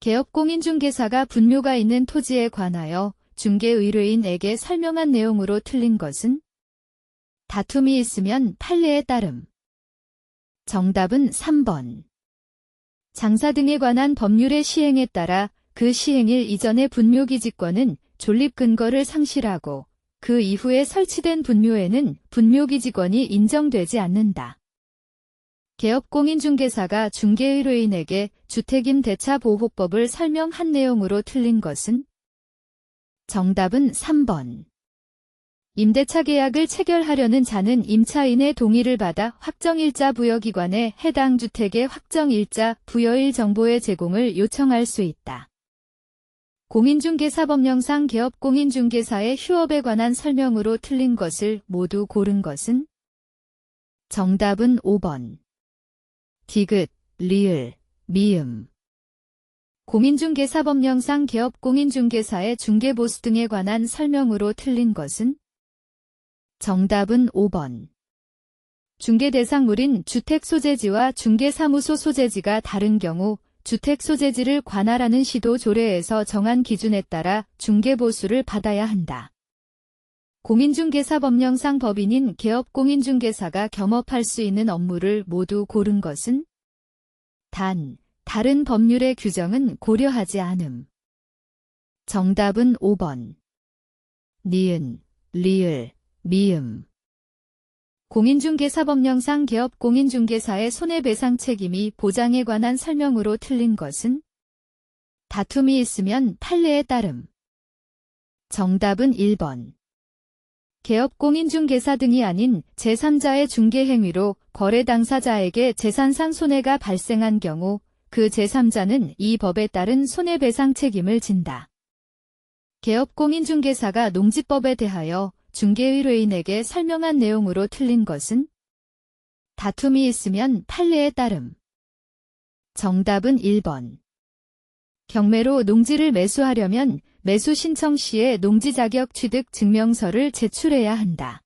개업공인중개사가 분묘가 있는 토지에 관하여 중개의뢰인에게 설명한 내용으로 틀린 것은? 다툼이 있으면 판례에 따름. 정답은 3번. 장사 등에 관한 법률의 시행에 따라 그 시행일 이전의 분묘기지권은 존립 근거를 상실하고 그 이후에 설치된 분묘에는 분묘기지권이 인정되지 않는다. 개업공인중개사가 중개의뢰인에게 주택임대차보호법을 설명한 내용으로 틀린 것은? 정답은 3번. 임대차 계약을 체결하려는 자는 임차인의 동의를 받아 확정일자 부여기관에 해당 주택의 확정일자 부여일 정보의 제공을 요청할 수 있다. 공인중개사법령상 개업공인중개사의 휴업에 관한 설명으로 틀린 것을 모두 고른 것은? 정답은 5번. 디귿, 리을, 미음. 공인중개사법령상 개업공인중개사의 중개보수 등에 관한 설명으로 틀린 것은? 정답은 5번. 중개대상물인 주택소재지와 중개사무소 소재지가 다른 경우 주택소재지를 관할하는 시도 조례에서 정한 기준에 따라 중개보수를 받아야 한다. 공인중개사법령상 법인인 개업공인중개사가 겸업할 수 있는 업무를 모두 고른 것은? 단, 다른 법률의 규정은 고려하지 않음. 정답은 5번. 니은, 리을, 미음. 공인중개사법령상 개업공인중개사의 손해배상 책임이 보장에 관한 설명으로 틀린 것은? 다툼이 있으면 판례에 따름. 정답은 1번. 개업공인중개사 등이 아닌 제3자의 중개행위로 거래 당사자에게 재산상 손해가 발생한 경우 그 제3자는 이 법에 따른 손해배상 책임을 진다. 개업공인중개사가 농지법에 대하여 중개의뢰인에게 설명한 내용으로 틀린 것은? 다툼이 있으면 판례에 따름. 정답은 1번. 경매로 농지를 매수하려면 매수 신청 시에 농지 자격 취득 증명서를 제출해야 한다.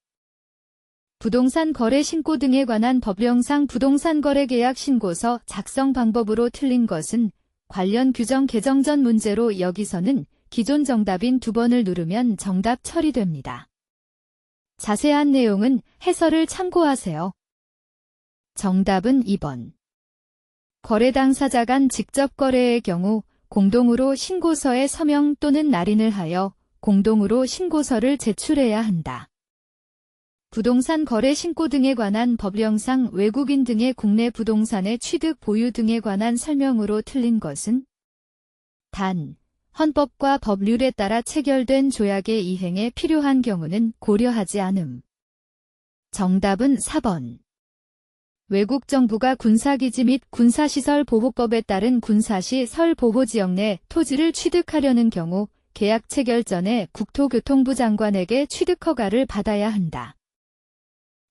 부동산 거래 신고 등에 관한 법령상 부동산 거래 계약 신고서 작성 방법으로 틀린 것은 관련 규정 개정 전 문제로 여기서는 기존 정답인 2번을 누르면 정답 처리됩니다. 자세한 내용은 해설을 참고하세요. 정답은 2번. 거래 당사자 간 직접 거래의 경우 공동으로 신고서에 서명 또는 날인을 하여 공동으로 신고서를 제출해야 한다. 부동산 거래 신고 등에 관한 법령상 외국인 등의 국내 부동산의 취득 보유 등에 관한 설명으로 틀린 것은? 단, 헌법과 법률에 따라 체결된 조약의 이행에 필요한 경우는 고려하지 않음. 정답은 4번. 외국 정부가 군사기지 및 군사시설 보호법에 따른 군사시설 보호지역 내 토지를 취득하려는 경우 계약 체결 전에 국토교통부 장관에게 취득허가를 받아야 한다.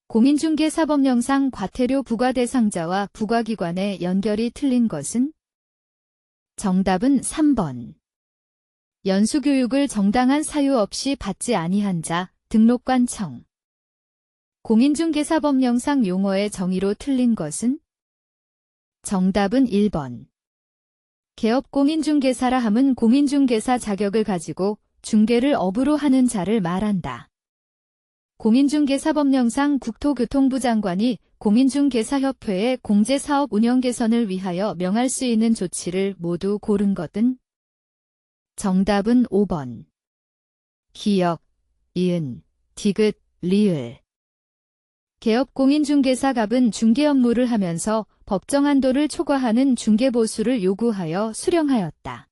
공인중개사법령상 과태료 부과 대상자와 부과기관의 연결이 틀린 것은? 정답은 3번. 연수교육을 정당한 사유 없이 받지 아니한 자, 등록관청. 공인중개사법령상 용어의 정의로 틀린 것은? 정답은 1번. 개업공인중개사라 함은 공인중개사 자격을 가지고 중개를 업으로 하는 자를 말한다. 공인중개사법령상 국토교통부 장관이 공인중개사협회의 공제사업 운영 개선을 위하여 명할 수 있는 조치를 모두 고른 것은? 정답은 5번. 기역, 이은, 디귿, 리을. 개업공인중개사갑은 중개 업무를 하면서 법정 한도를 초과하는 중개보수를 요구하여 수령하였다.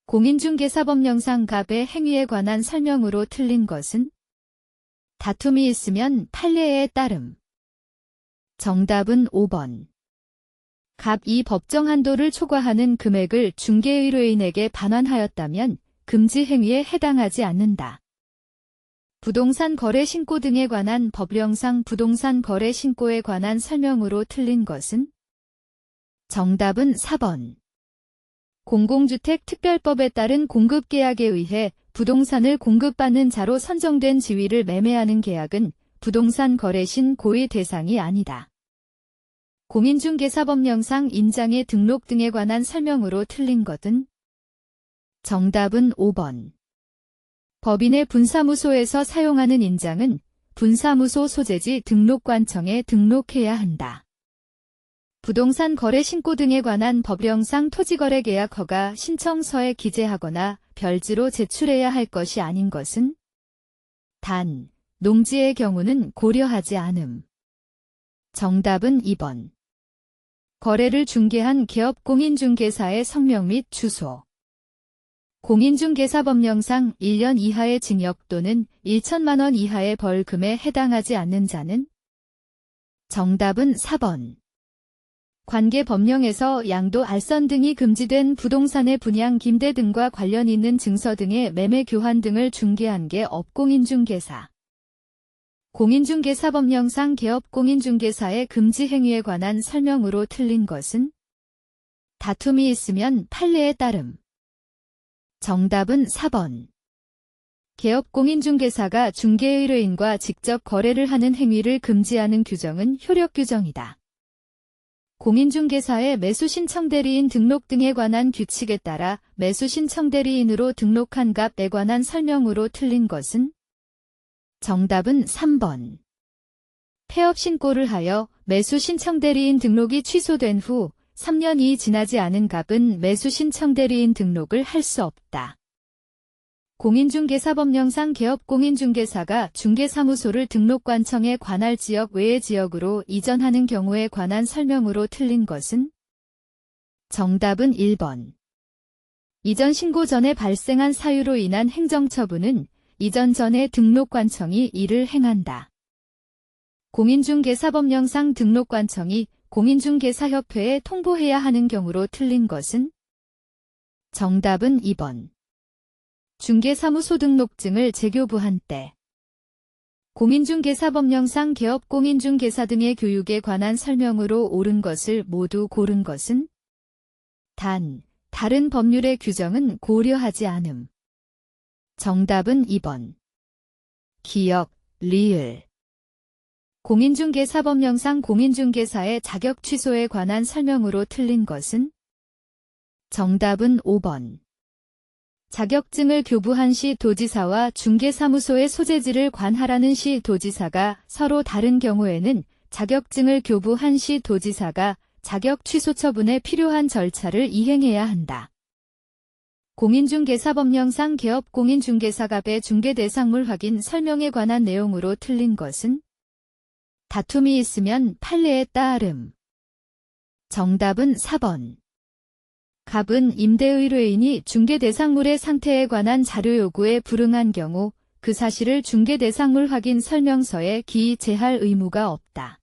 공인중개사법령상 갑의 행위에 관한 설명으로 틀린 것은? 다툼이 있으면 판례에 따름. 정답은 5번. 갑이 법정 한도를 초과하는 금액을 중개의뢰인에게 반환하였다면 금지 행위에 해당하지 않는다. 부동산 거래 신고 등에 관한 법령상 부동산 거래 신고에 관한 설명으로 틀린 것은? 정답은 4번. 공공주택 특별법에 따른 공급계약에 의해 부동산을 공급받는 자로 선정된 지위를 매매하는 계약은 부동산 거래 신고의 대상이 아니다. 공인중개사법령상 인장의 등록 등에 관한 설명으로 틀린 것은? 정답은 5번. 법인의 분사무소에서 사용하는 인장은 분사무소 소재지 등록관청에 등록해야 한다. 부동산 거래 신고 등에 관한 법령상 토지거래 계약 허가 신청서에 기재하거나 별지로 제출해야 할 것이 아닌 것은? 단, 농지의 경우는 고려하지 않음. 정답은 2번. 거래를 중개한 개업 공인중개사의 성명 및 주소. 공인중개사법령상 1년 이하의 징역 또는 1천만 원 이하의 벌금에 해당하지 않는 자는? 정답은 4번. 관계법령에서 양도 알선 등이 금지된 부동산의 분양 김대 등과 관련 있는 증서 등의 매매 교환 등을 중개한 게 업공인중개사. 공인중개사법령상 개업공인중개사의 금지 행위에 관한 설명으로 틀린 것은? 다툼이 있으면 판례에 따름. 정답은 4번. 개업공인중개사가 중개의뢰인과 직접 거래를 하는 행위를 금지하는 규정은 효력규정이다. 공인중개사의 매수신청대리인 등록 등에 관한 규칙에 따라 매수신청대리인으로 등록한 값에 관한 설명으로 틀린 것은? 정답은 3번. 폐업신고를 하여 매수신청대리인 등록이 취소된 후 3년이 지나지 않은 갑은 매수신청대리인 등록을 할 수 없다. 공인중개사법령상 개업공인중개사가 중개사무소를 등록관청에 관할 지역 외의 지역으로 이전하는 경우에 관한 설명으로 틀린 것은? 정답은 1번. 이전 신고 전에 발생한 사유로 인한 행정처분은 이전 전에 등록관청이 이를 행한다. 공인중개사법령상 등록관청이 공인중개사협회에 통보해야 하는 경우로 틀린 것은? 정답은 2번. 중개사무소 등록증을 재교부한 때. 공인중개사법령상 개업공인중개사 등의 교육에 관한 설명으로 옳은 것을 모두 고른 것은? 단, 다른 법률의 규정은 고려하지 않음. 정답은 2번. 기역, 리을. 공인중개사법령상 공인중개사의 자격 취소에 관한 설명으로 틀린 것은? 정답은 5번. 자격증을 교부한 시 도지사와 중개사무소의 소재지를 관할하는 시 도지사가 서로 다른 경우에는 자격증을 교부한 시 도지사가 자격 취소 처분에 필요한 절차를 이행해야 한다. 공인중개사법령상 개업공인중개사갑의 중개대상물 확인 설명에 관한 내용으로 틀린 것은? 다툼이 있으면 판례에 따름. 정답은 4번. 갑은 임대의뢰인이 중개대상물의 상태에 관한 자료 요구에 불응한 경우 그 사실을 중개대상물 확인 설명서에 기재할 의무가 없다.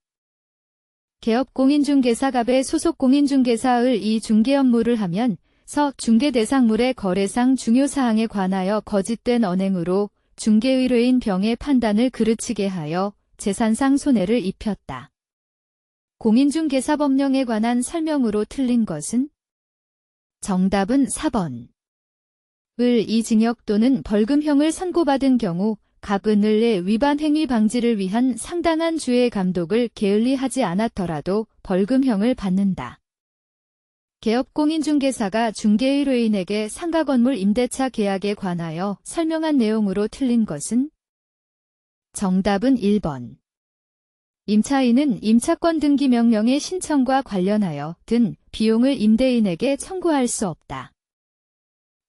개업공인중개사갑의 소속 공인중개사의 이 중개 업무를 하면 서 중개대상물의 거래상 중요사항에 관하여 거짓된 언행으로 중개의뢰인 병의 판단을 그르치게 하여 재산상 손해를 입혔다. 공인중개사법령에 관한 설명으로 틀린 것은? 정답은 4번. 이 징역 또는 벌금형을 선고받은 경우 갑은 을의 위반 행위 방지를 위한 상당한 주의 감독을 게을리하지 않았더라도 벌금형을 받는다. 개업공인중개사가 중개의뢰인에게 상가건물 임대차 계약에 관하여 설명한 내용으로 틀린 것은? 정답은 1번. 임차인은 임차권 등기 명령의 신청과 관련하여 든 비용을 임대인에게 청구할 수 없다.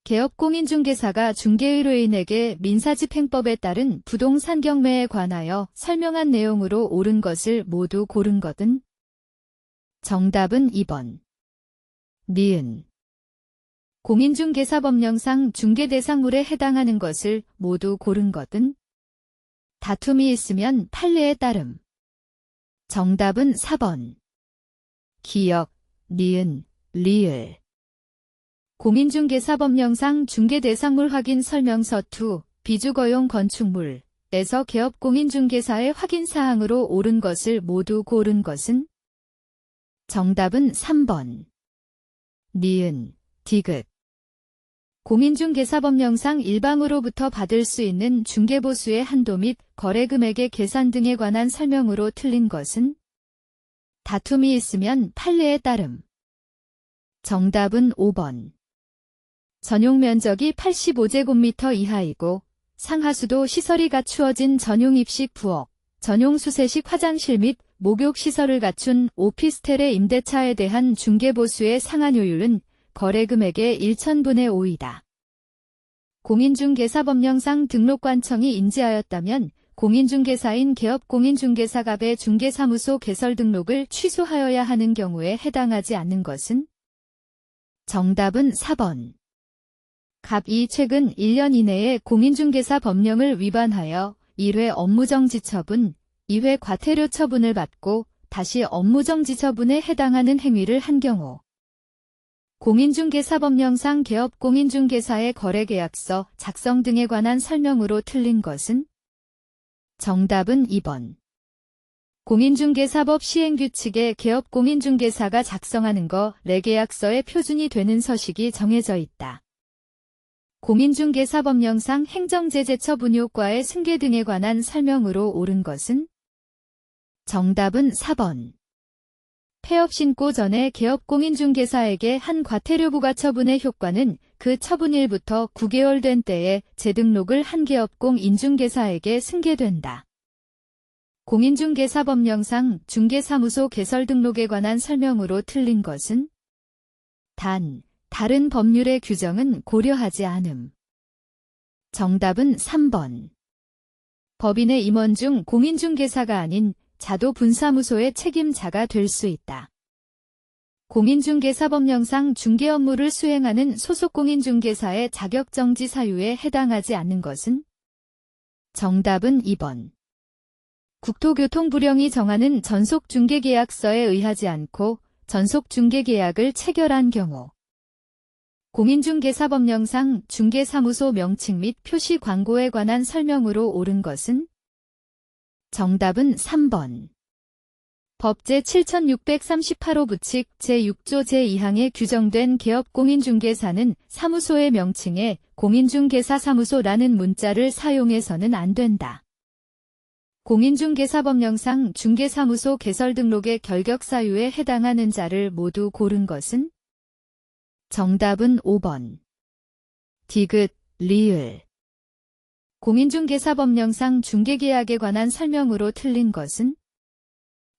개업공인중개사가 중개의뢰인에게 민사집행법에 따른 부동산 경매에 관하여 설명한 내용으로 옳은 것을 모두 고른 것은? 정답은 2번. 니은. 공인중개사법령상 중개대상물에 해당하는 것을 모두 고른 것은? 다툼이 있으면 판례에 따름. 정답은 4번. 기역, 니은, 리을. 공인중개사법령상 중개대상물 확인 설명서 2, 비주거용 건축물에서 개업공인중개사의 확인사항으로 옳은 것을 모두 고른 것은? 정답은 3번. 니은, 디귿. 공인중개사법령상 일방으로부터 받을 수 있는 중개보수의 한도 및 거래금액의 계산 등에 관한 설명으로 틀린 것은? 다툼이 있으면 판례에 따름. 정답은 5번. 전용 면적이 85제곱미터 이하이고 상하수도 시설이 갖추어진 전용 입식 부엌, 전용 수세식 화장실 및 목욕 시설을 갖춘 오피스텔의 임대차에 대한 중개보수의 상한효율은 거래금액의 1000분의 5이다. 공인중개사법령상 등록관청이 인지하였다면 공인중개사인 개업공인중개사갑의 중개사무소 개설 등록을 취소하여야 하는 경우에 해당하지 않는 것은? 정답은 4번. 갑이 최근 1년 이내에 공인중개사 법령을 위반하여 1회 업무정지 처분, 2회 과태료 처분을 받고 다시 업무정지 처분에 해당하는 행위를 한 경우 공인중개사법령상 개업공인중개사의 거래계약서 작성 등에 관한 설명으로 틀린 것은? 정답은 2번. 공인중개사법 시행규칙에 개업공인중개사가 작성하는 거래계약서의 표준이 되는 서식이 정해져 있다. 공인중개사법령상 행정제재처분효과의 승계 등에 관한 설명으로 옳은 것은? 정답은 4번. 폐업 신고 전에 개업공인중개사에게 한 과태료 부과 처분의 효과는 그 처분일부터 9개월 된 때에 재등록을 한 개업공인중개사에게 승계된다. 공인중개사법령상 중개사무소 개설 등록에 관한 설명으로 틀린 것은? 다른 법률의 규정은 고려하지 않음. 정답은 3번. 법인의 임원 중 공인중개사가 아닌 자도분사무소의 책임자가 될 수 있다. 공인중개사법령상 중개 업무를 수행하는 소속 공인중개사의 자격정지 사유에 해당하지 않는 것은? 정답은 2번. 국토교통부령이 정하는 전속중개계약서에 의하지 않고 전속중개계약을 체결한 경우 공인중개사법령상 중개사무소 명칭 및 표시 광고에 관한 설명으로 옳은 것은? 정답은 3번. 법 제7638호 부칙 제6조 제2항에 규정된 개업공인중개사는 사무소의 명칭에 공인중개사사무소라는 문자를 사용해서는 안 된다. 공인중개사법령상 중개사무소 개설 등록의 결격사유에 해당하는 자를 모두 고른 것은? 정답은 5번. 디귿, 리을. 공인중개사법령상 중개계약에 관한 설명으로 틀린 것은?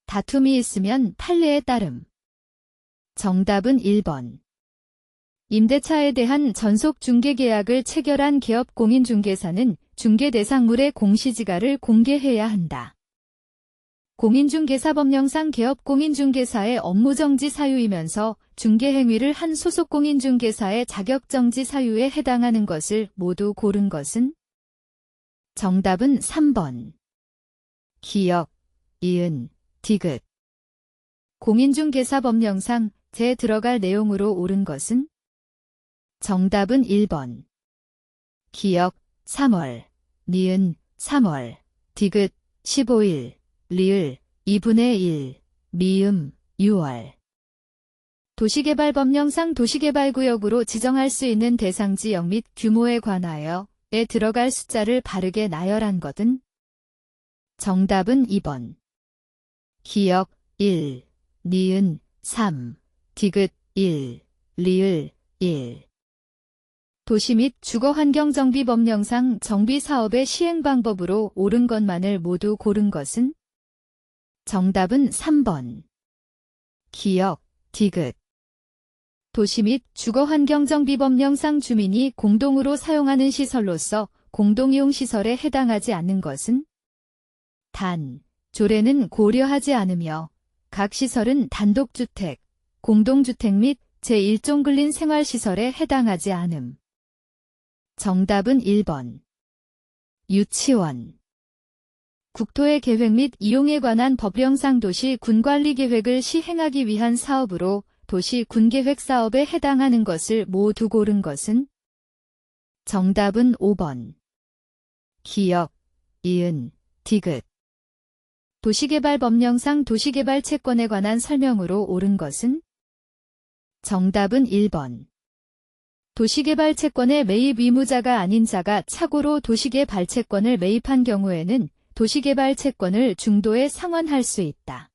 다툼이 있으면 판례에 따름. 정답은 1번. 임대차에 대한 전속 중개계약을 체결한 개업공인중개사는 중개대상물의 공시지가를 공개해야 한다. 공인중개사법령상 개업공인중개사의 업무정지 사유이면서 중개행위를 한 소속공인중개사의 자격정지 사유에 해당하는 것을 모두 고른 것은? 정답은 3번. 기역, 이은, 디귿. 공인중개사법령상 제 들어갈 내용으로 옳은 것은? 정답은 1번. 기역, 3월, 니은, 3월, 디귿, 15일, 리을, 2분의 1, 미음, 6월. 도시개발법령상 도시개발구역으로 지정할 수 있는 대상지역 및 규모에 관하여 에 들어갈 숫자를 바르게 나열한 것은? 정답은 2번. 기역, 1, 니은, 3, 디귿, 1, 리을, 1. 도시 및 주거환경정비법령상 정비사업의 시행방법으로 옳은 것만을 모두 고른 것은? 정답은 3번. 기역, 디귿. 도시 및 주거환경정비법령상 주민이 공동으로 사용하는 시설로서 공동이용시설에 해당하지 않는 것은? 조례는 고려하지 않으며 각 시설은 단독주택, 공동주택 및 제1종 근린생활시설에 해당하지 않음. 정답은 1번. 유치원. 국토의 계획 및 이용에 관한 법령상 도시 군관리계획을 시행하기 위한 사업으로 도시 군계획 사업에 해당하는 것을 모두 고른 것은? 정답은 5번. 기역, 이은, 디귿. 도시개발법령상 도시개발채권에 관한 설명으로 옳은 것은? 정답은 1번. 도시개발채권의 매입 의무자가 아닌 자가 착오로 도시개발채권을 매입한 경우에는 도시개발채권을 중도에 상환할 수 있다.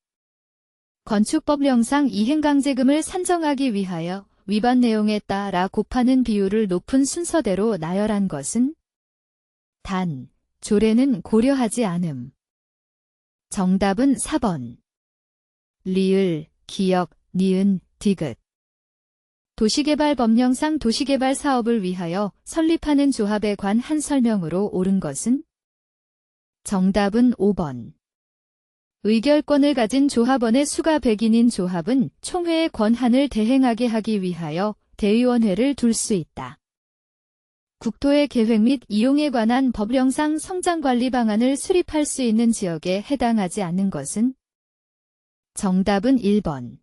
건축법령상 이행강제금을 산정하기 위하여 위반 내용에 따라 곱하는 비율을 높은 순서대로 나열한 것은 단, 조례는 고려하지 않음. 정답은 4번. 리을, 기역, 니은, 디귿. 도시개발법령상 도시개발 사업을 위하여 설립하는 조합에 관한 설명으로 옳은 것은 정답은 5번. 의결권을 가진 조합원의 수가 100인인 조합은 총회의 권한을 대행하게 하기 위하여 대의원회를 둘 수 있다. 국토의 계획 및 이용에 관한 법령상 성장관리 방안을 수립할 수 있는 지역에 해당하지 않는 것은 정답은 1번.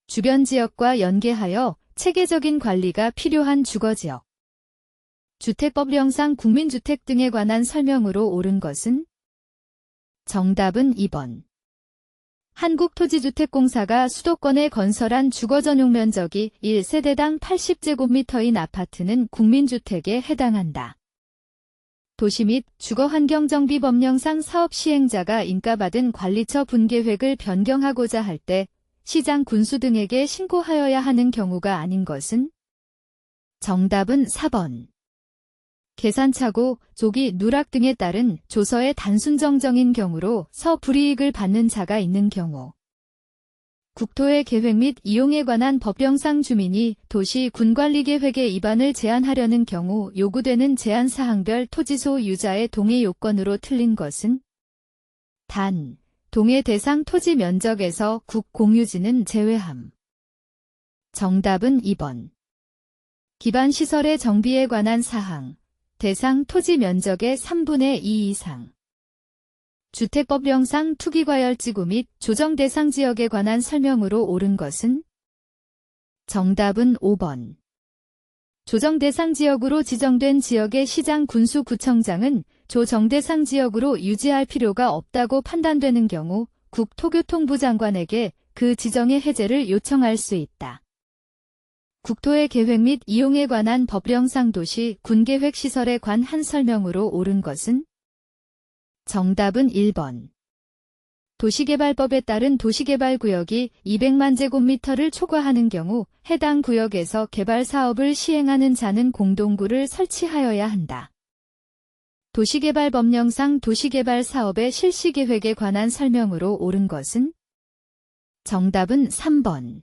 주변 지역과 연계하여 체계적인 관리가 필요한 주거지역. 주택법령상 국민주택 등에 관한 설명으로 옳은 것은 정답은 2번. 한국토지주택공사가 수도권에 건설한 주거전용 면적이 1세대당 80제곱미터인 아파트는 국민주택에 해당한다. 도시 및 주거환경정비법령상 사업 시행자가 인가받은 관리처 분계획을 변경하고자 할 때 시장 군수 등에게 신고하여야 하는 경우가 아닌 것은 정답은 4번. 계산착오, 조기 누락 등에 따른 조서의 단순정정인 경우로 불이익을 받는 자가 있는 경우. 국토의 계획 및 이용에 관한 법령상 주민이 도시 군관리계획의 위반을 제한하려는 경우 요구되는 제한사항별 토지소 유자의 동의 요건으로 틀린 것은 단, 동의 대상 토지 면적에서 국공유지는 제외함. 정답은 2번. 기반시설의 정비에 관한 사항. 대상 토지 면적의 3분의 2 이상. 주택법령상 투기과열지구 및 조정 대상 지역에 관한 설명으로 옳은 것은 정답은 5번. 조정 대상 지역으로 지정된 지역의 시장 군수구청장은 조정 대상 지역으로 유지할 필요가 없다고 판단되는 경우 국토교통부 장관에게 그 지정의 해제를 요청할 수 있다. 국토의 계획 및 이용에 관한 법령상 도시 군계획 시설에 관한 설명으로 옳은 것은 정답은 1번. 도시개발법에 따른 도시개발구역이 200만 제곱미터를 초과하는 경우 해당 구역에서 개발사업을 시행하는 자는 공동구를 설치하여야 한다. 도시개발법령상 도시개발 사업의 실시계획에 관한 설명으로 옳은 것은 정답은 3번.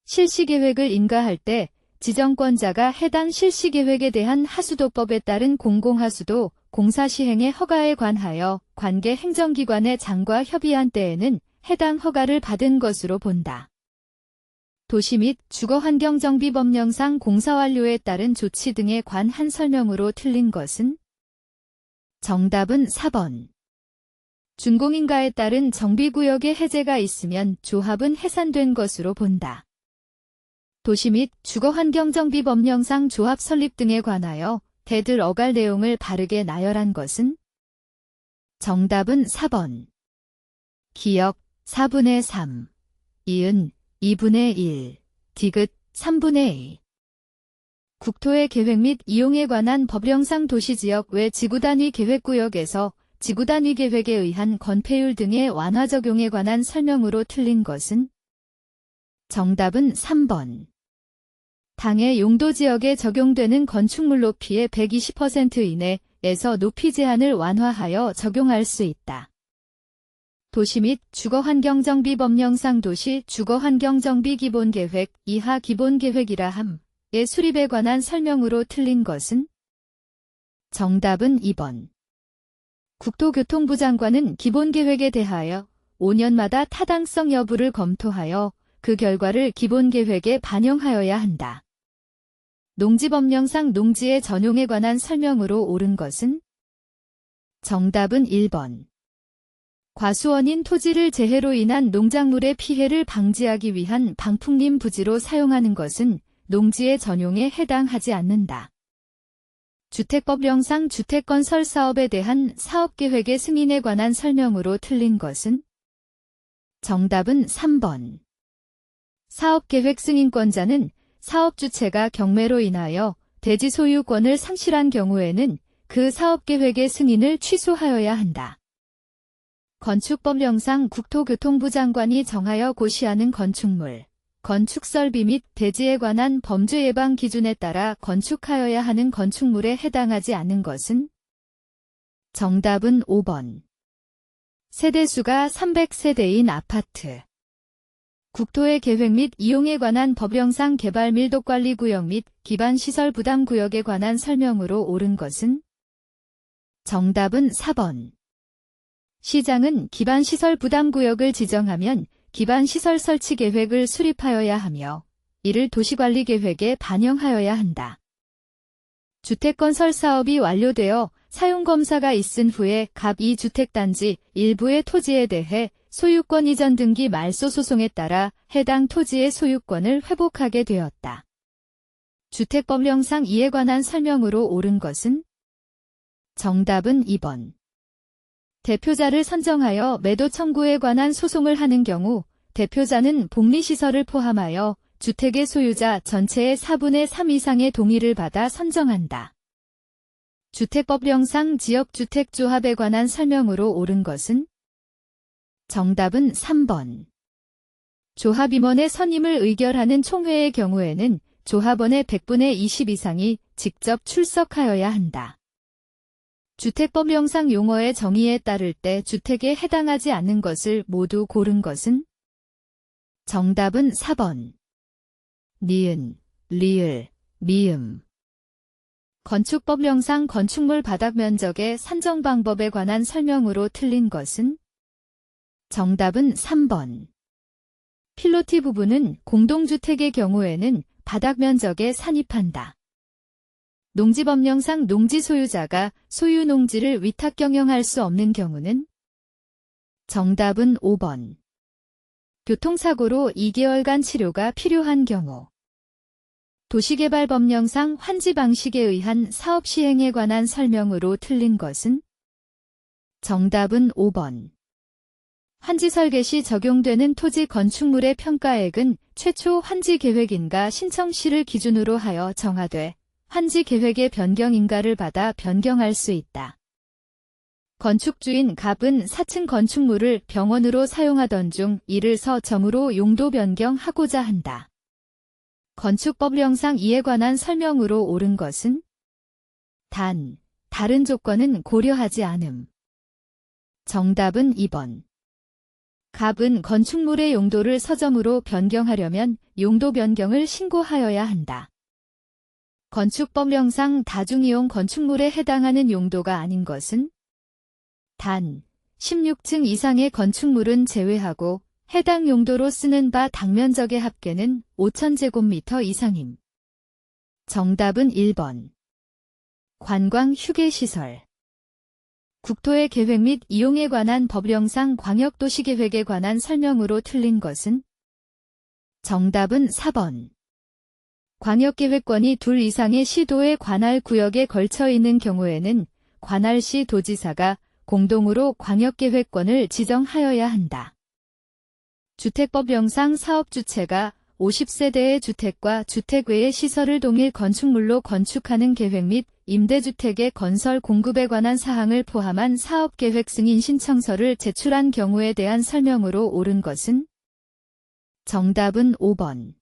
실시계획을 인가할 때 지정권자가 해당 실시계획에 대한 하수도법에 따른 공공하수도 공사 시행의 허가에 관하여 관계 행정기관의 장과 협의한 때에는 해당 허가를 받은 것으로 본다. 도시 및 주거환경정비법령상 공사완료에 따른 조치 등에 관한 설명으로 틀린 것은 정답은 4번. 준공인가에 따른 정비구역의 해제가 있으면 조합은 해산된 것으로 본다. 도시 및 주거환경정비법령상 조합 설립 등에 관하여 대들 어갈 내용을 바르게 나열한 것은 정답은 4번. 기역 4분의 3, 이은 2분의 1, 디귿 3분의 2. 국토의 계획 및 이용에 관한 법령상 도시지역 외 지구단위 계획구역에서 지구단위 계획에 의한 건폐율 등의 완화 적용에 관한 설명으로 틀린 것은 정답은 3번. 당해 용도지역에 적용되는 건축물 높이의 120% 이내에서 높이 제한을 완화하여 적용할 수 있다. 도시 및 주거환경정비법령상 도시 주거환경정비 기본계획 이하 기본계획이라 함의 수립에 관한 설명으로 틀린 것은 정답은 2번. 국토교통부 장관은 기본계획에 대하여 5년마다 타당성 여부를 검토하여 그 결과를 기본계획에 반영하여야 한다. 농지법령상 농지의 전용에 관한 설명으로 옳은 것은 정답은 1번. 과수원인 토지를 재해로 인한 농작물의 피해를 방지하기 위한 방풍림 부지로 사용하는 것은 농지의 전용에 해당하지 않는다. 주택법령상 주택건설 사업에 대한 사업계획의 승인에 관한 설명으로 틀린 것은 정답은 3번. 사업계획 승인권자는 사업주체가 경매로 인하여 대지 소유권을 상실한 경우에는 그 사업계획의 승인을 취소하여야 한다. 건축법령상 국토교통부 장관이 정하여 고시하는 건축물, 건축설비 및 대지에 관한 범죄 예방 기준에 따라 건축하여야 하는 건축물에 해당하지 않는 것은? 정답은 5번. 세대수가 300세대인 아파트. 국토의 계획 및 이용에 관한 법령상 개발 밀도관리구역 및 기반시설 부담구역에 관한 설명으로 옳은 것은? 정답은 4번. 시장은 기반시설 부담구역을 지정하면 기반시설 설치 계획을 수립하여야 하며 이를 도시관리계획에 반영하여야 한다. 주택건설 사업이 완료되어 사용검사가 있은 후에 갑 2주택단지 일부의 토지에 대해 소유권 이전 등기 말소 소송에 따라 해당 토지의 소유권을 회복하게 되었다. 주택법령상 이에 관한 설명으로 옳은 것은? 정답은 2번. 대표자를 선정하여 매도 청구에 관한 소송을 하는 경우 대표자는 복리시설을 포함하여 주택의 소유자 전체의 4분의 3 이상의 동의를 받아 선정한다. 주택법령상 지역주택조합에 관한 설명으로 옳은 것은? 정답은 3번. 조합임원의 선임을 의결하는 총회의 경우에는 조합원의 100분의 20 이상이 직접 출석하여야 한다. 주택법령상 용어의 정의에 따를 때 주택에 해당하지 않는 것을 모두 고른 것은? 정답은 4번. 니은, 리을, 미음. 건축법령상 건축물 바닥 면적의 산정 방법에 관한 설명으로 틀린 것은? 정답은 3번. 필로티 부분은 공동주택의 경우에는 바닥 면적에 산입한다. 농지법령상 농지 소유자가 소유 농지를 위탁 경영할 수 없는 경우는? 정답은 5번. 교통사고로 2개월간 치료가 필요한 경우. 도시개발법령상 환지 방식에 의한 사업 시행에 관한 설명으로 틀린 것은? 정답은 5번. 환지 설계 시 적용되는 토지 건축물의 평가액은 최초 환지 계획인가 신청시를 기준으로 하여 정하되 환지 계획의 변경인가를 받아 변경할 수 있다. 건축주인 갑은 4층 건축물을 병원으로 사용하던 중 이를 서점으로 용도 변경하고자 한다. 건축법령상 이에 관한 설명으로 옳은 것은? 단, 다른 조건은 고려하지 않음. 정답은 2번. 갑은 건축물의 용도를 서점으로 변경하려면 용도 변경을 신고하여야 한다. 건축법령상 다중이용 건축물에 해당하는 용도가 아닌 것은? 단, 16층 이상의 건축물은 제외하고 해당 용도로 쓰는 바 당면적의 합계는 5,000제곱미터 이상임. 정답은 1번. 관광 휴게시설. 국토의 계획 및 이용에 관한 법령상 광역도시계획에 관한 설명으로 틀린 것은? 정답은 4번. 광역계획권이 둘 이상의 시도의 관할 구역에 걸쳐 있는 경우에는 관할시 도지사가 공동으로 광역계획권을 지정하여야 한다. 주택법령상 사업주체가 50세대의 주택과 주택 외의 시설을 동일 건축물로 건축하는 계획 및 임대주택의 건설 공급에 관한 사항을 포함한 사업계획 승인 신청서를 제출한 경우에 대한 설명으로 옳은 것은? 정답은 5번.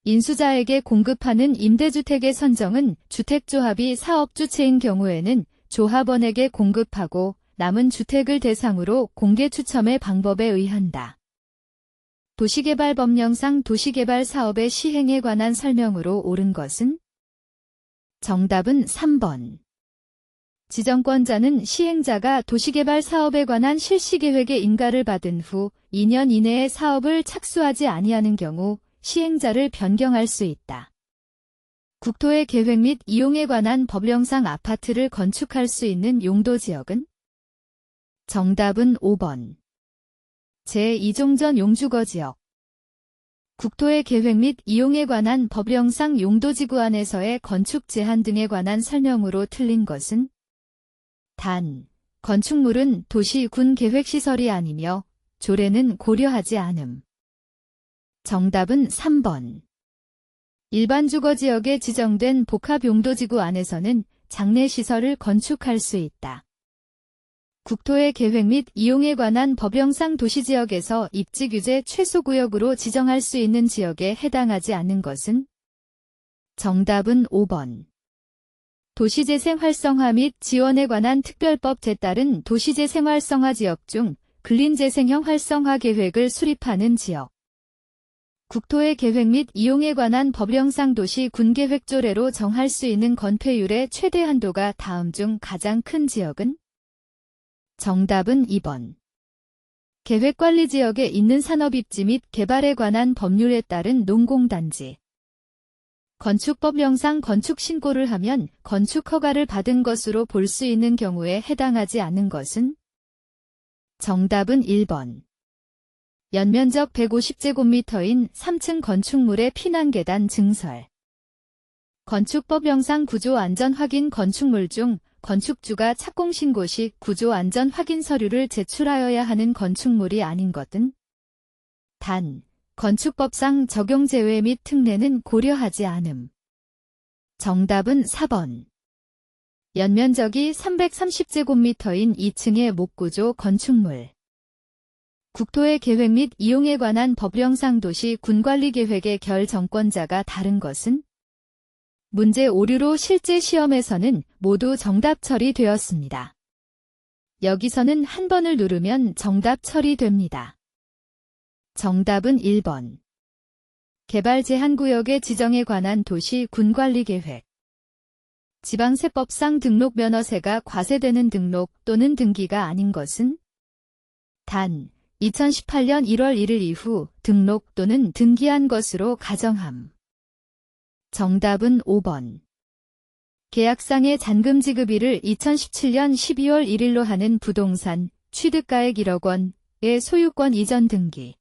인수자에게 공급하는 임대주택의 선정은 주택조합이 사업주체인 경우에는 조합원에게 공급하고 남은 주택을 대상으로 공개 추첨의 방법에 의한다. 도시개발법령상 도시개발 사업의 시행에 관한 설명으로 옳은 것은? 정답은 3번. 지정권자는 시행자가 도시개발 사업에 관한 실시계획의 인가를 받은 후 2년 이내에 사업을 착수하지 아니하는 경우 시행자를 변경할 수 있다. 국토의 계획 및 이용에 관한 법령상 아파트를 건축할 수 있는 용도지역은? 정답은 5번. 제2종전 용주거지역. 국토의 계획 및 이용에 관한 법령상 용도지구 안에서의 건축 제한 등에 관한 설명으로 틀린 것은? 단, 건축물은 도시 군 계획시설이 아니며 조례는 고려하지 않음. 정답은 3번. 일반 주거지역에 지정된 복합용도지구 안에서는 장례시설을 건축할 수 있다. 국토의 계획 및 이용에 관한 법령상 도시지역에서 입지규제 최소구역으로 지정할 수 있는 지역에 해당하지 않는 것은? 정답은 5번. 도시재생 활성화 및 지원에 관한 특별법제 따른 도시재생 활성화 지역 중 근린재생형 활성화 계획을 수립하는 지역. 국토의 계획 및 이용에 관한 법령상 도시 군계획 조례로 정할 수 있는 건폐율의 최대 한도가 다음 중 가장 큰 지역은? 정답은 2번. 계획관리지역에 있는 산업입지 및 개발에 관한 법률에 따른 농공단지. 건축법령상 건축신고를 하면 건축허가를 받은 것으로 볼 수 있는 경우에 해당하지 않는 것은? 정답은 1번. 연면적 150제곱미터인 3층 건축물의 피난계단 증설. 건축법령상 구조안전확인 건축물 중 건축주가 착공신고 시 구조안전확인 서류를 제출하여야 하는 건축물이 아닌 것은? 단, 건축법상 적용 제외 및 특례는 고려하지 않음. 정답은 4번. 연면적이 330제곱미터인 2층의 목구조 건축물. 국토의 계획 및 이용에 관한 법령상 도시 군관리계획의 결정권자가 다른 것은? 문제 오류로 실제 시험에서는 모두 정답 처리되었습니다. 여기서는 한 번을 누르면 정답 처리됩니다. 정답은 1번. 개발 제한구역의 지정에 관한 도시 군관리계획. 지방세법상 등록 면허세가 과세되는 등록 또는 등기가 아닌 것은? 단, 2018년 1월 1일 이후 등록 또는 등기한 것으로 가정함. 정답은 5번. 계약상의 잔금 지급일을 2017년 12월 1일로 하는 부동산, 취득가액 1억 원의 소유권 이전 등기.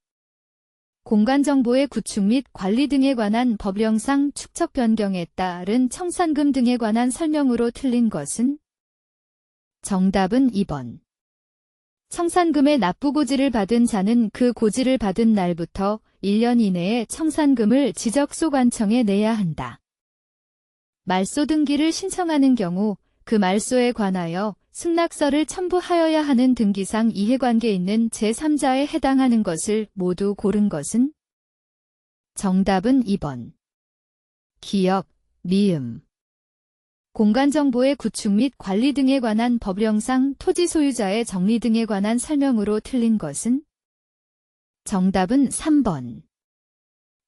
공간정보의 구축 및 관리 등에 관한 법령상 축척 변경에 따른 청산금 등에 관한 설명으로 틀린 것은? 정답은 2번. 청산금의 납부고지를 받은 자는 그 고지를 받은 날부터 1년 이내에 청산금을 지적소관청에 내야 한다. 말소 등기를 신청하는 경우 그 말소에 관하여 승낙서를 첨부하여야 하는 등기상 이해관계 있는 제3자에 해당하는 것을 모두 고른 것은? 정답은 2번. 기역, 미음. 공간정보의 구축 및 관리 등에 관한 법령상 토지 소유자의 정리 등에 관한 설명으로 틀린 것은? 정답은 3번.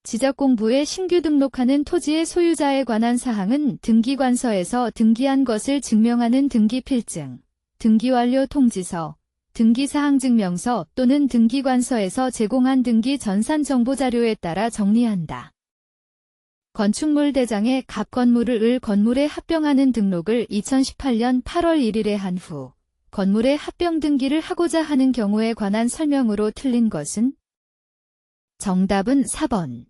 지적공부에 신규 등록하는 토지의 소유자에 관한 사항은 등기관서에서 등기한 것을 증명하는 등기필증, 등기완료 통지서, 등기사항증명서 또는 등기관서에서 제공한 등기 전산정보자료에 따라 정리한다. 건축물 대장에 갑 건물을 을 건물에 합병하는 등록을 2018년 8월 1일에 한 후 건물에 합병 등기를 하고자 하는 경우에 관한 설명으로 틀린 것은? 정답은 4번.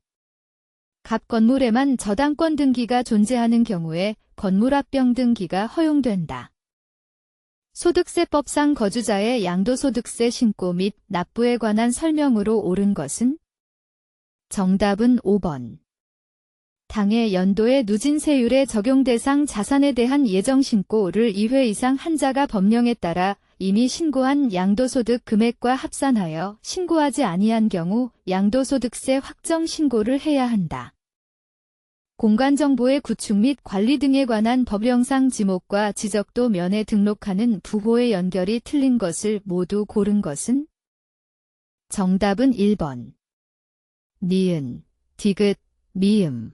갑 건물에만 저당권 등기가 존재하는 경우에 건물 합병 등기가 허용된다. 소득세법상 거주자의 양도소득세 신고 및 납부에 관한 설명으로 옳은 것은? 정답은 5번. 당해 연도의 누진세율의 적용 대상 자산에 대한 예정신고를 2회 이상 한 자가 법령에 따라 이미 신고한 양도소득 금액과 합산하여 신고하지 아니한 경우 양도소득세 확정 신고를 해야 한다. 공간정보의 구축 및 관리 등에 관한 법령상 지목과 지적도 면에 등록하는 부호의 연결이 틀린 것을 모두 고른 것은? 정답은 1번. 니은, 디귿, 미음.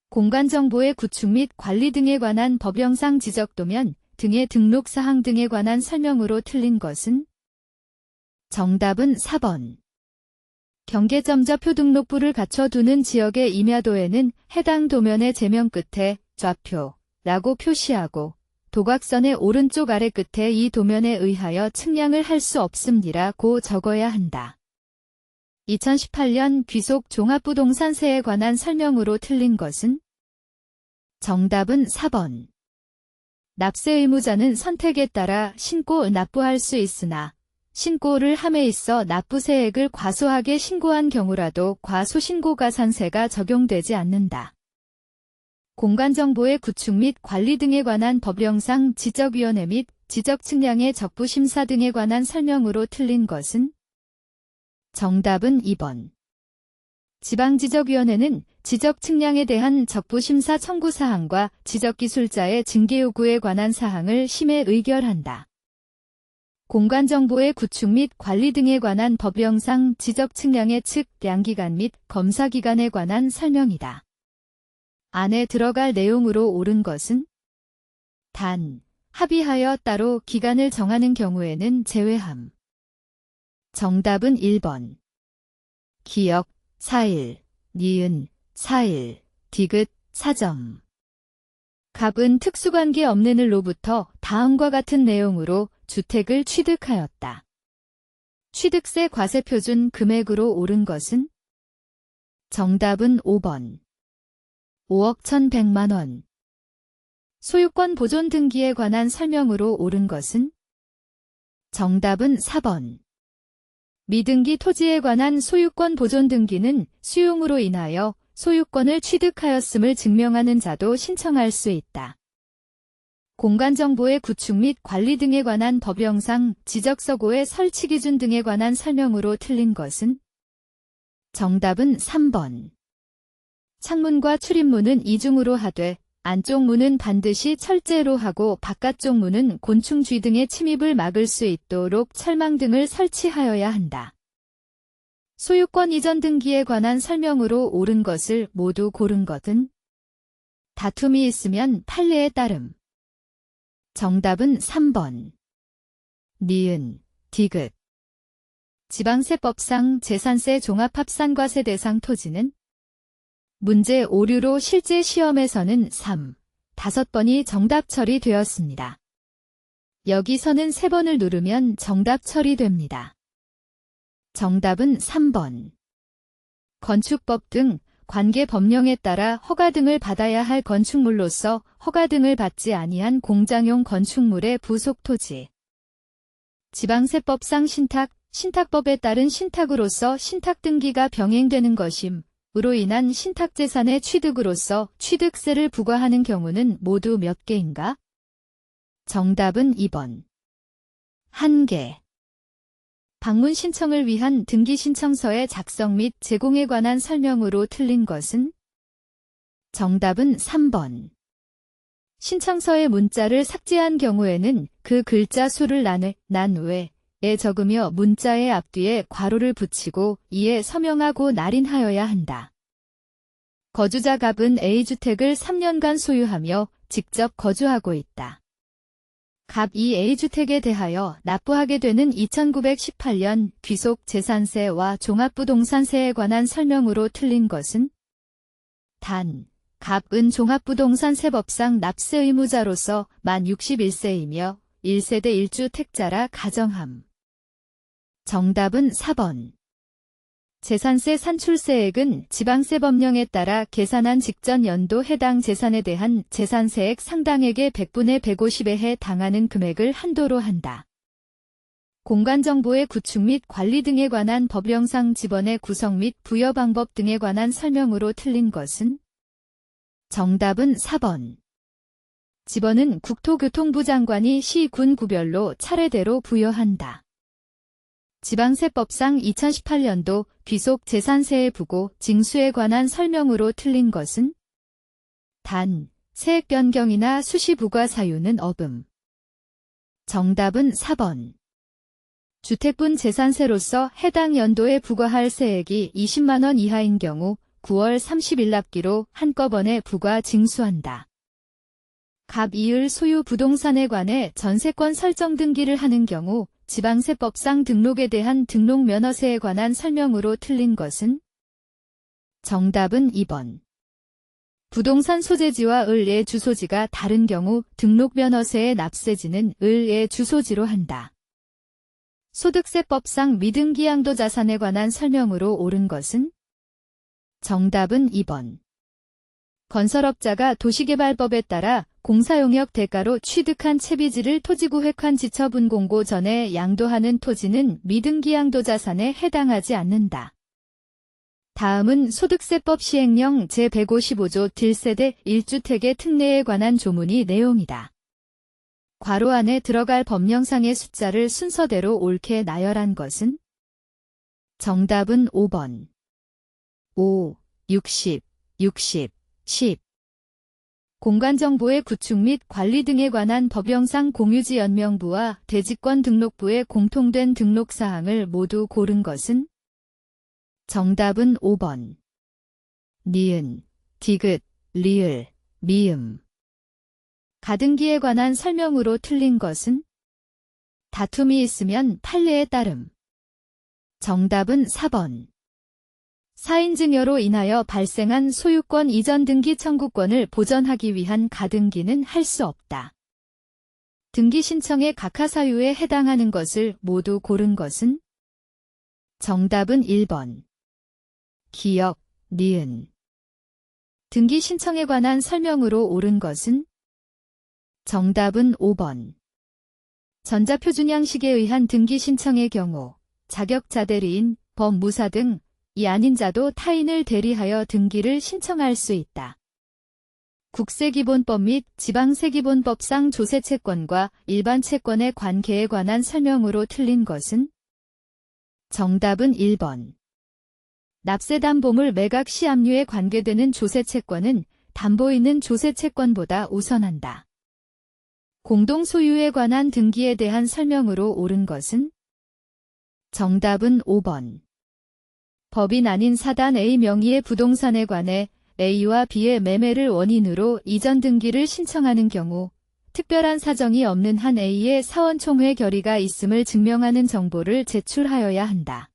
공간정보의 구축 및 관리 등에 관한 법령상 지적도면 등의 등록사항 등에 관한 설명으로 틀린 것은? 정답은 4번. 경계점자 표등록부를 갖춰두는 지역의 임야도에는 해당 도면의 제명 끝에 좌표라고 표시하고 도각선의 오른쪽 아래 끝에 이 도면에 의하여 측량을 할 수 없음니라고 적어야 한다. 2018년 귀속 종합부동산세에 관한 설명으로 틀린 것은? 정답은 4번. 납세 의무자는 선택에 따라 신고 납부할 수 있으나 신고를 함에 있어 납부세액을 과소하게 신고한 경우라도 과소신고가산세가 적용되지 않는다. 공간정보의 구축 및 관리 등에 관한 법령상 지적위원회 및 지적측량의 적부심사 등에 관한 설명으로 틀린 것은? 정답은 2번. 지방지적위원회는 지적측량에 대한 적부심사 청구사항과 지적기술자의 징계요구에 관한 사항을 심해 의결한다. 공간정보의 구축 및 관리 등에 관한 법령상 지적측량의 측량기관 및 검사기관에 관한 설명이다. 안에 들어갈 내용으로 옳은 것은? 단, 합의하여 따로 기간을 정하는 경우에는 제외함. 정답은 1번. 기역, 4일, 니은, 4일, 디귿, 4점. 갑은 특수관계 없는 을로부터 다음과 같은 내용으로 주택을 취득하였다. 취득세 과세표준 금액으로 옳은 것은? 정답은 5번. 5억 1,100만 원. 소유권 보존 등기에 관한 설명으로 옳은 것은? 정답은 4번. 미등기 토지에 관한 소유권 보존 등기는 수용으로 인하여 소유권을 취득하였음을 증명하는 자도 신청할 수 있다. 공간정보의 구축 및 관리 등에 관한 법령상 지적서고의 설치 기준 등에 관한 설명으로 틀린 것은? 정답은 3번. 창문과 출입문은 이중으로 하되 안쪽 문은 반드시 철제로 하고 바깥쪽 문은 곤충 쥐 등의 침입을 막을 수 있도록 철망 등을 설치하여야 한다. 소유권 이전 등기에 관한 설명으로 옳은 것을 모두 고른 것은? 다툼이 있으면 판례에 따름. 정답은 3번. 니은, 디귿. 지방세법상 재산세 종합합산과세 대상 토지는? 문제 오류로 실제 시험에서는 3, 5번이 정답 처리되었습니다. 여기서는 3번을 누르면 정답 처리됩니다. 정답은 3번. 건축법 등 관계 법령에 따라 허가 등을 받아야 할 건축물로서 허가 등을 받지 아니한 공장용 건축물의 부속 토지. 지방세법상 신탁법에 따른 신탁으로서 신탁 등기가 병행되는 것임. 으로 인한 신탁재산의 취득으로서 취득세를 부과하는 경우는 모두 몇 개인가? 정답은 2번. 1개. 방문 신청을 위한 등기 신청서의 작성 및 제공에 관한 설명으로 틀린 것은? 정답은 3번. 신청서의 문자를 삭제한 경우에는 그 글자 수를 난 외에 적으며 문자의 앞뒤에 괄호를 붙이고 이에 서명하고 날인하여야 한다. 거주자 갑은 A주택을 3년간 소유하며 직접 거주하고 있다. 갑 이 A주택에 대하여 납부하게 되는 2918년 귀속재산세와 종합부동산세에 관한 설명으로 틀린 것은? 단, 갑은 종합부동산세법상 납세 의무자로서 만 61세이며 1세대 1주택자라 가정함. 정답은 4번. 재산세 산출세액은 지방세법령에 따라 계산한 직전 연도 해당 재산에 대한 재산세액 상당액의 100분의 150에 해당하는 금액을 한도로 한다. 공간정보의 구축 및 관리 등에 관한 법령상 지번의 구성 및 부여 방법 등에 관한 설명으로 틀린 것은? 정답은 4번. 지번은 국토교통부 장관이 시, 군 구별로 차례대로 부여한다. 지방세법상 2018년도 귀속재산세의 부고, 징수에 관한 설명으로 틀린 것은? 단, 세액 변경이나 수시 부과 사유는 없음. 정답은 4번. 주택분 재산세로서 해당 연도에 부과할 세액이 20만 원 이하인 경우 9월 30일 납기로 한꺼번에 부과 징수한다. 갑 이을 소유 부동산에 관해 전세권 설정 등기를 하는 경우 지방세법상 등록에 대한 등록면허세에 관한 설명으로 틀린 것은? 정답은 2번. 부동산 소재지와 을의 주소지가 다른 경우 등록면허세의 납세지는 을의 주소지로 한다. 소득세법상 미등기 양도자산에 관한 설명으로 옳은 것은? 정답은 2번. 건설업자가 도시개발법에 따라 공사용역 대가로 취득한 채비지를 토지구획한 지처분 공고 전에 양도하는 토지는 미등기 양도자산에 해당하지 않는다. 다음은 소득세법 시행령 제155조 딜세대 1주택의 특례에 관한 조문의 내용이다. 괄호 안에 들어갈 법령상의 숫자를 순서대로 옳게 나열한 것은? 정답은 5번. 5, 60, 60, 10. 공간정보의 구축 및 관리 등에 관한 법령상 공유지 연명부와 대지권 등록부의 공통된 등록사항을 모두 고른 것은? 정답은 5번. 니은, 디귿, 리을, 미음. 가등기에 관한 설명으로 틀린 것은? 다툼이 있으면 판례에 따름. 정답은 4번. 사인증여로 인하여 발생한 소유권 이전 등기 청구권을 보전하기 위한 가등기는 할 수 없다. 등기 신청의 각하사유에 해당하는 것을 모두 고른 것은? 정답은 1번. 기역, 니은. 등기 신청에 관한 설명으로 옳은 것은? 정답은 5번. 전자표준 양식에 의한 등기 신청의 경우 자격자 대리인, 법무사 등 이 아닌 자도 타인을 대리하여 등기를 신청할 수 있다. 국세기본법 및 지방세기본법상 조세채권과 일반 채권의 관계에 관한 설명으로 틀린 것은? 정답은 1번. 납세담보물 매각 시 압류에 관계되는 조세채권은 담보인은 조세채권보다 우선한다. 공동소유에 관한 등기에 대한 설명으로 옳은 것은? 정답은 5번. 법인 아닌 사단 A 명의의 부동산에 관해 A와 B의 매매를 원인으로 이전 등기를 신청하는 경우 특별한 사정이 없는 한 A의 사원총회 결의가 있음을 증명하는 정보를 제출하여야 한다.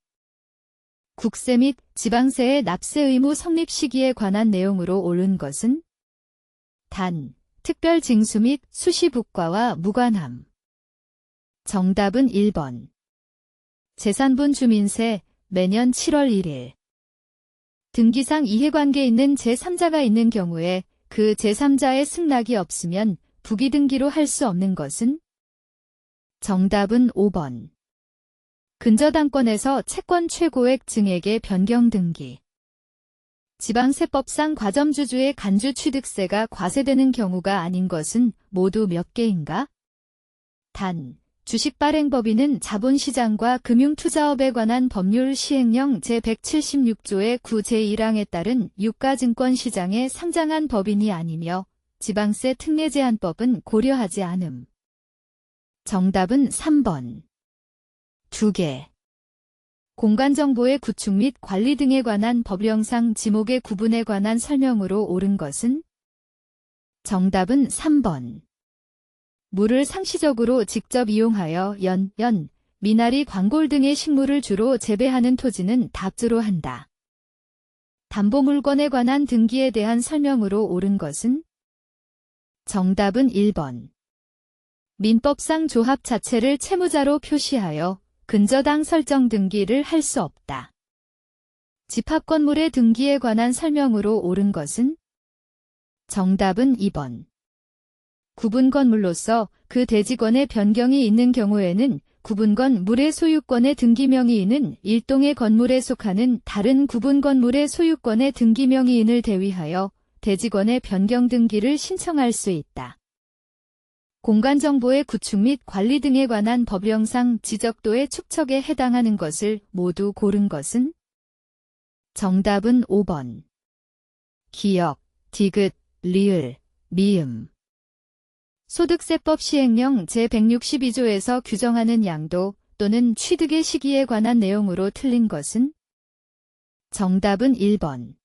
국세 및 지방세의 납세 의무 성립 시기에 관한 내용으로 옳은 것은? 단, 특별 징수 및 수시 부과와 무관함. 정답은 1번. 재산분 주민세 매년 7월 1일. 등기상 이해관계 있는 제3자가 있는 경우에 그 제3자의 승낙이 없으면 부기등기로 할 수 없는 것은? 정답은 5번. 근저당권에서 채권 최고액 증액의 변경 등기. 지방세법상 과점주주의 간주 취득세가 과세되는 경우가 아닌 것은 모두 몇 개인가? 단, 주식발행법인은 자본시장과 금융투자업에 관한 법률 시행령 제176조의 9 제1항에 따른 유가증권시장에 상장한 법인이 아니며 지방세 특례제한법은 고려하지 않음. 정답은 3번. 2개. 공간정보의 구축 및 관리 등에 관한 법령상 지목의 구분에 관한 설명으로 옳은 것은? 정답은 3번. 물을 상시적으로 직접 이용하여 미나리, 광골 등의 식물을 주로 재배하는 토지는 답주로 한다. 담보물건에 관한 등기에 대한 설명으로 옳은 것은? 정답은 1번. 민법상 조합 자체를 채무자로 표시하여 근저당 설정 등기를 할 수 없다. 집합건물의 등기에 관한 설명으로 옳은 것은? 정답은 2번. 구분건물로서 그 대지권의 변경이 있는 경우에는 구분건물의 소유권의 등기명의인은 일동의 건물에 속하는 다른 구분건물의 소유권의 등기명의인을 대위하여 대지권의 변경 등기를 신청할 수 있다. 공간정보의 구축 및 관리 등에 관한 법령상 지적도의 축척에 해당하는 것을 모두 고른 것은? 정답은 5번. 기역, 디귿, 리을, 미음. 소득세법 시행령 제162조에서 규정하는 양도 또는 취득의 시기에 관한 내용으로 틀린 것은? 정답은 1번.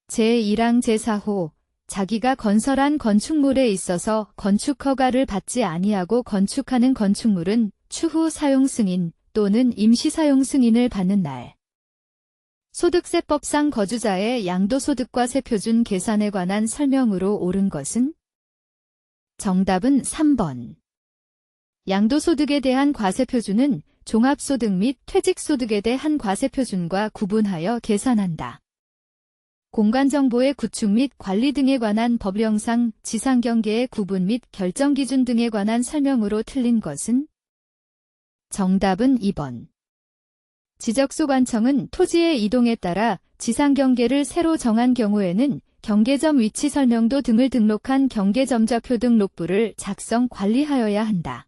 제1항 제4호 자기가 건설한 건축물에 있어서 건축허가를 받지 아니하고 건축하는 건축물은 추후 사용 승인 또는 임시 사용 승인을 받는 날. 소득세법상 거주자의 양도소득과 세표준 계산에 관한 설명으로 옳은 것은? 정답은 3번. 양도소득에 대한 과세표준은 종합소득 및 퇴직소득에 대한 과세표준과 구분하여 계산한다. 공간정보의 구축 및 관리 등에 관한 법령상 지상경계의 구분 및 결정기준 등에 관한 설명으로 틀린 것은? 정답은 2번. 지적소관청은 토지의 이동에 따라 지상경계를 새로 정한 경우에는 경계점 위치 설명도 등을 등록한 경계점좌표 등록부를 작성 관리하여야 한다.